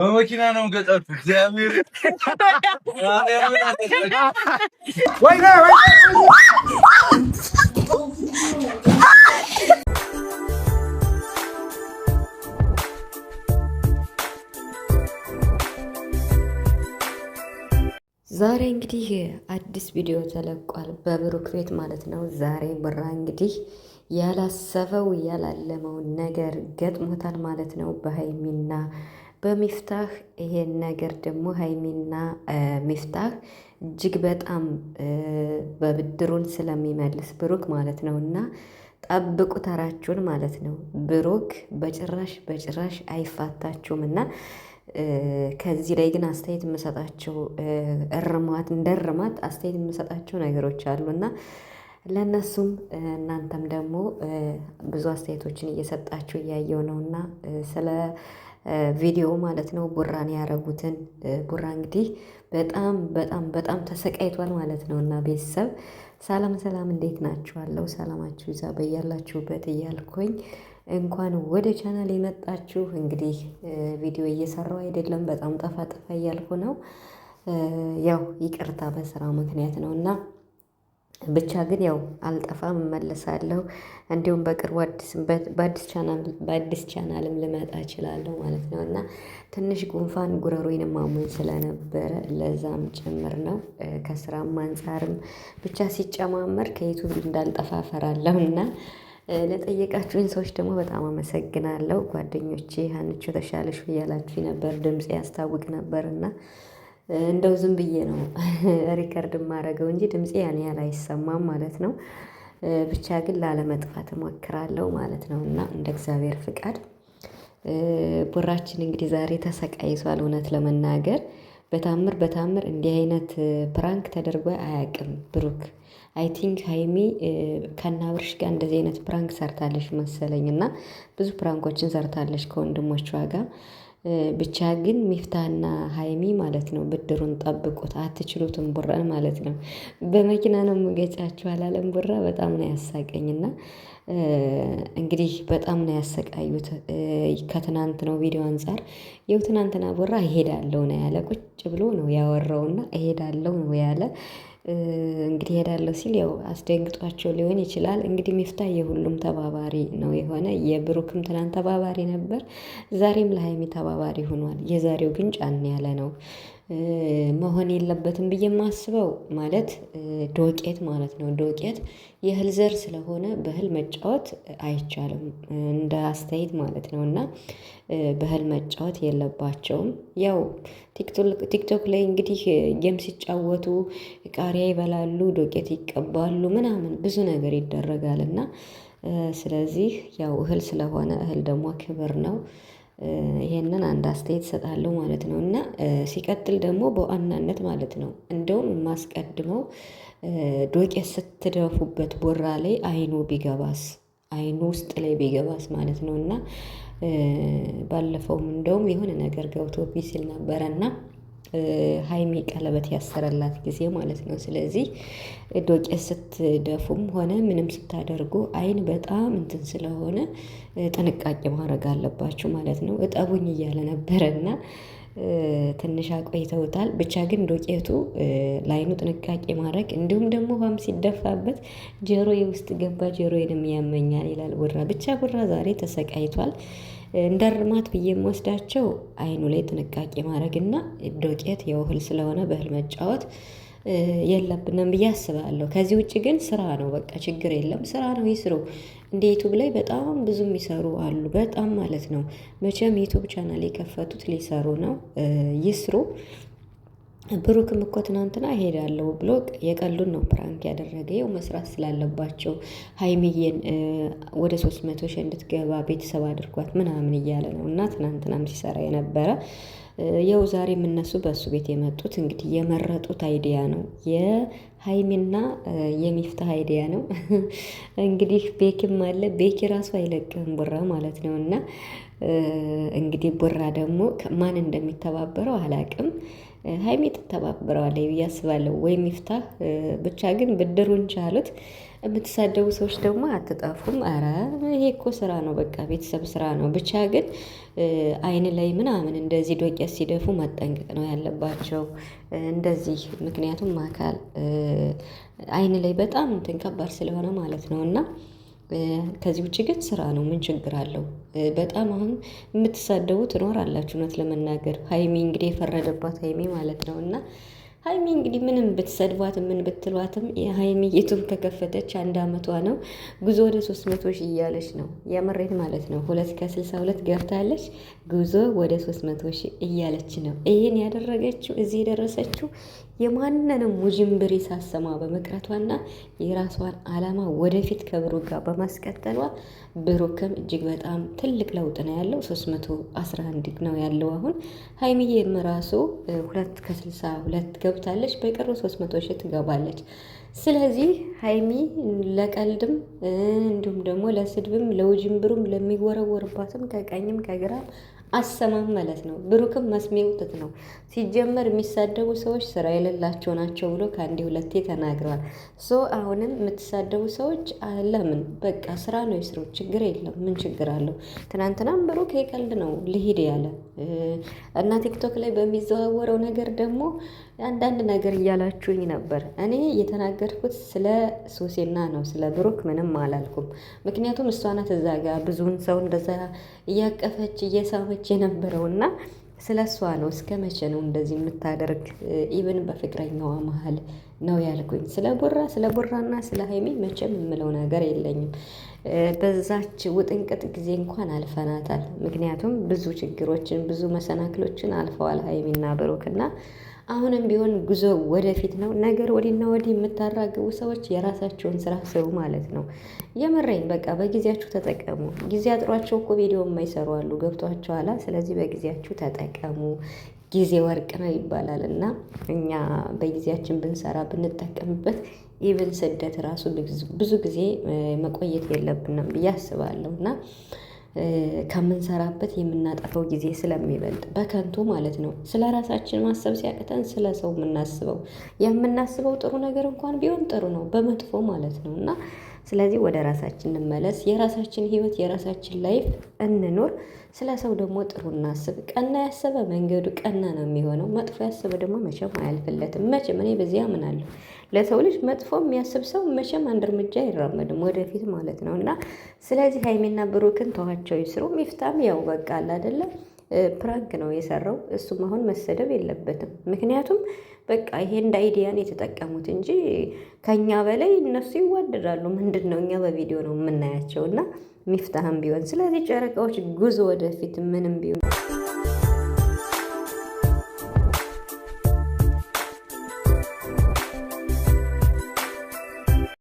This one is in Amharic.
በመኪና ነው ገጠር እግዚአብሔር ዛሬ እንግዲህ አዲስ ቪዲዮ ተለቋል በብሩክ ቤት ማለት ነው። ዛሬ ቡራ እንግዲህ ያላሰበው ያላለመውን ነገር ገጥሞታል ማለት ነው በሀይሚና በሚፍታህ። ይሄን ነገር ደግሞ ሀይሚና ሚፍታህ እጅግ በጣም በብድሩን ስለሚመልስ ብሩክ ማለት ነው እና ጠብቁ ተራችሁን ማለት ነው። ብሩክ በጭራሽ አይፋታችሁም እና ከዚህ ላይ ግን አስተያየት የምሰጣቸው እንደ እርማት አስተያየት የምሰጣቸው ነገሮች አሉ እና ለእነሱም እናንተም ደግሞ ብዙ አስተያየቶችን እየሰጣችሁ እያየው ነው እና ስለ ቪዲዮ ማለት ነው ቡራን ያረጉትን ቡራ እንግዲህ በጣም ተሰቃይቷል ማለት ነው። እና ቤተሰብ ሰላም እንዴት ናችኋለሁ? ሰላማችሁ ይዛ በያላችሁበት እያልኩኝ እንኳን ወደ ቻናል የመጣችሁ። እንግዲህ ቪዲዮ እየሰራው አይደለም፣ በጣም ጠፋ እያልኩ ነው። ያው ይቅርታ በስራ ምክንያት ነው እና ብቻ ግን ያው አልጠፋም እመለሳለሁ። እንዲሁም በቅርቡ በአዲስ ቻናልም ልመጣ እችላለሁ ማለት ነው እና ትንሽ ጉንፋን ጉረሮዬንም አሞኝ ስለነበረ ለዛም ጭምር ነው። ከስራም አንጻርም ብቻ ሲጨማመር ከዩቱብ እንዳልጠፋ ፈራለሁ እና ለጠየቃችሁኝ ሰዎች ደግሞ በጣም አመሰግናለሁ። ጓደኞቼ ሀንቹ ተሻለሽ እያላችሁ ነበር፣ ድምፄ ያስታውቅ ነበር እና እንደው ዝም ብዬ ነው ሪከርድ የማደርገው እንጂ ድምፄ ያን ያህል አይሰማም ማለት ነው። ብቻ ግን ላለመጥፋት እሞክራለሁ ማለት ነው እና እንደ እግዚአብሔር ፍቃድ ቡራችን እንግዲህ ዛሬ ተሰቃይቷል። እውነት ለመናገር በታምር እንዲህ አይነት ፕራንክ ተደርጎ አያውቅም ብሩክ። አይ ቲንክ ሀይሚ ከናብርሽ ጋር እንደዚህ አይነት ፕራንክ ሰርታለች መሰለኝ እና ብዙ ፕራንኮችን ሰርታለች ከወንድሞቿ ጋር። ብቻ ግን ሚፍታና ሀይሚ ማለት ነው ብድሩን ጠብቁት፣ አትችሉትም ቡራን ማለት ነው። በመኪና ነው የምገጫችሁ አላለም ቡራ። በጣም ነው ያሳቀኝና እንግዲህ በጣም ነው ያሰቃዩት። ከትናንት ነው ቪዲዮ አንጻር ይኸው ትናንትና ቡራ እሄዳለሁ ነው ያለ። ቁጭ ብሎ ነው ያወራውና እሄዳለሁ ነው ያለ። እንግዲህ እሄዳለሁ ሲል ያው አስደንግጧቸው ሊሆን ይችላል። እንግዲህ ሚፍታህ የሁሉም ተባባሪ ነው የሆነ። የብሩክም ትናንት ተባባሪ ነበር፣ ዛሬም ለሀይሚ ተባባሪ ሆኗል። የዛሬው ግን ጫን ያለ ነው መሆን የለበትም ብዬ የማስበው ማለት ዶቄት ማለት ነው። ዶቄት የእህል ዘር ስለሆነ በእህል መጫወት አይቻልም እንደ አስተያየት ማለት ነው እና በእህል መጫወት የለባቸውም። ያው ቲክቶክ ላይ እንግዲህ ጌም ሲጫወቱ ቃሪያ ይበላሉ፣ ዶቄት ይቀባሉ፣ ምናምን ብዙ ነገር ይደረጋል እና ስለዚህ ያው እህል ስለሆነ እህል ደግሞ ክብር ነው። ይሄንን አንድ አስተያየት እሰጣለሁ ማለት ነው እና ሲቀጥል ደግሞ በዋናነት ማለት ነው እንደውም የማስቀድመው ዶቄት ስትደፉበት ቦራ ላይ አይኑ ውስጥ ላይ ቢገባስ ማለት ነው እና ባለፈውም እንደውም የሆነ ነገር ገብቶብኝ ሲል ነበረና ሀይሚ ቀለበት ያሰረላት ጊዜ ማለት ነው። ስለዚህ ዶቄት ስትደፉም ሆነ ምንም ስታደርጉ አይን በጣም እንትን ስለሆነ ጥንቃቄ ማድረግ አለባችሁ ማለት ነው። እጠቡኝ እያለ ነበረና ትንሽ አቆይተውታል። ብቻ ግን ዶቄቱ ላይኑ ጥንቃቄ ማድረግ እንዲሁም ደግሞ ውሃም ሲደፋበት ጆሮዬ ውስጥ ገባ፣ ጆሮዬንም ያመኛል ይላል ቡራ። ብቻ ቡራ ዛሬ ተሰቃይቷል። እንደ እርማት ብዬ የምወስዳቸው አይኑ ላይ ጥንቃቄ ማድረግና ዶቄት የው እህል ስለሆነ በእህል መጫወት የለብንም ብዬ አስባለሁ። ከዚህ ውጭ ግን ስራ ነው፣ በቃ ችግር የለም፣ ስራ ነው፣ ይስሩ። እንደ ዩቱብ ላይ በጣም ብዙ የሚሰሩ አሉ፣ በጣም ማለት ነው። መቼም ዩቱብ ቻናል የከፈቱት ሊሰሩ ነው፣ ይስሩ። ብሩክም እኮ ትናንትና እሄዳለሁ ብሎ የቀሉን ነው ፕራንክ ያደረገ። ይኸው መስራት ስላለባቸው ሀይሚዬን ወደ 300 ሺህ እንድትገባ ቤተሰብ አድርጓት ምናምን እያለ ነው እና ትናንትናም ሲሰራ የነበረ ያው ዛሬም እነሱ በእሱ ቤት የመጡት እንግዲህ የመረጡት አይዲያ ነው። ሀይሚና የሚፍታህ አይዲያ ነው። እንግዲህ ቤኪም አለ። ቤኪ ራሱ አይለቅም ቡራ ማለት ነው። እና እንግዲህ ቡራ ደግሞ ማን እንደሚተባበረው አላቅም። ሀይሚ ትተባበረዋለች ብዬ አስባለሁ፣ ወይም ይፍታህ ብቻ ግን ብድሩን ቻሉት። የምትሳደቡ ሰዎች ደግሞ አትጠፉም። አረ ይሄ እኮ ስራ ነው፣ በቃ ቤተሰብ ስራ ነው። ብቻ ግን አይን ላይ ምናምን እንደዚህ ዶቄት ሲደፉ መጠንቀቅ ነው ያለባቸው እንደዚህ። ምክንያቱም አካል አይን ላይ በጣም እንትን ከባድ ስለሆነ ማለት ነው። እና ከዚህ ውጭ ግን ስራ ነው፣ ምን ችግር አለው? በጣም አሁን የምትሳደቡ ትኖራላችሁ። እውነት ለመናገር ሀይሚ እንግዲህ የፈረደባት ሀይሚ ማለት ነው። እና ሀይሚ እንግዲህ ምንም ብትሰድቧት ምን ብትሏትም የሀይሚ ዩቱብ ከከፈተች 1 ዓመቷ ነው። ጉዞ ወደ 300 ሺህ እያለች ነው፣ የምሬት ማለት ነው። 2 ከ62 ገብታለች። ጉዞ ወደ 300 ሺህ እያለች ነው። ይህን ያደረገችው እዚህ የደረሰችው የማንንም ውዥንብር ሳሰማ በመቅረቷና የራሷን ዓላማ ወደፊት ከብሩክ ጋር በማስቀጠሏ ብሩክም እጅግ በጣም ትልቅ ለውጥ ነው ያለው። 311 ነው ያለው አሁን። ሀይሚዬም ራሱ 2 ከ62 ገብታለች። በቅርቡ 300 ሺህ ትገባለች። ስለዚህ ሀይሚ ለቀልድም እንዲሁም ደግሞ ለስድብም ለውዥንብሩም ለሚወረወርባትም ከቀኝም ከግራም አሰማም ማለት ነው። ብሩክም መስሚያው ጥጥ ነው። ሲጀመር የሚሳደቡ ሰዎች ስራ የሌላቸው ናቸው ብሎ ከአንዴ ሁለቴ ተናግረዋል። ሶ አሁንም የምትሳደቡ ሰዎች ለምን በቃ ስራ ነው የስሩ፣ ችግር የለም። ምን ችግር አለው? ትናንትናም ብሩክ የቀልድ ነው ልሂድ ያለ እና ቲክቶክ ላይ በሚዘዋወረው ነገር ደግሞ አንዳንድ ነገር እያላችሁኝ ነበር። እኔ የተናገርኩት ስለ ሶሴና ነው፣ ስለ ብሩክ ምንም አላልኩም። ምክንያቱም እሷ ናት እዛ ጋር ብዙውን ሰው እንደዛ እያቀፈች እየሳመች የነበረውና ስለ እሷ ነው። እስከ መቼ ነው እንደዚህ የምታደርግ? ኢብን በፍቅረኛዋ መሀል ነው ያልኩኝ። ስለ ቡራና ስለ ሀይሚ መቼም የምለው ነገር የለኝም። በዛች ውጥንቅጥ ጊዜ እንኳን አልፈናታል። ምክንያቱም ብዙ ችግሮችን ብዙ መሰናክሎችን አልፈዋል ሀይሚና ብሩክና አሁንም ቢሆን ጉዞ ወደፊት ነው። ነገር ወዲና ወዲህ የምታራግቡ ሰዎች የራሳቸውን ስራ ስሩ ማለት ነው። የምሬን በቃ በጊዜያችሁ ተጠቀሙ። ጊዜ አጥሯቸው እኮ ቪዲዮ የማይሰሩ አሉ። ገብቷቸዋላ። ስለዚህ በጊዜያችሁ ተጠቀሙ። ጊዜ ወርቅ ነው ይባላል እና እኛ በጊዜያችን ብንሰራ ብንጠቀምበት ኢቭን ስደት ራሱ ብዙ ጊዜ መቆየት የለብንም ብዬ አስባለሁ እና ከምንሰራበት የምናጠፈው ጊዜ ስለሚበልጥ በከንቱ ማለት ነው። ስለ ራሳችን ማሰብ ሲያቅተን ስለ ሰው የምናስበው ጥሩ ነገር እንኳን ቢሆን ጥሩ ነው፣ በመጥፎ ማለት ነው። እና ስለዚህ ወደ ራሳችን እንመለስ። የራሳችን ህይወት የራሳችን ላይፍ እንኖር። ስለ ሰው ደግሞ ጥሩ እናስብ። ቀና ያሰበ መንገዱ ቀና ነው የሚሆነው። መጥፎ ያሰበ ደግሞ መቼም አያልፍለትም። መቼም እኔ በዚህ አምናለሁ። ለሰው ልጅ መጥፎ የሚያስብ ሰው መቼም አንድ እርምጃ አይራመድም ወደፊት ማለት ነው። እና ስለዚህ ሀይሚና ብሩክን ተዋቸው ይስሩ። ሚፍታም ያው በቃ አለ አይደለም ፕራንክ ነው የሰራው። እሱም አሁን መሰደብ የለበትም። ምክንያቱም በቃ ይሄ እንደ አይዲያን የተጠቀሙት እንጂ ከኛ በላይ እነሱ ይዋደዳሉ። ምንድን ነው እኛ በቪዲዮ ነው የምናያቸው እና ሚፍታህም ቢሆን። ስለዚህ ጨረቃዎች ጉዞ ወደፊት ምንም ቢሆን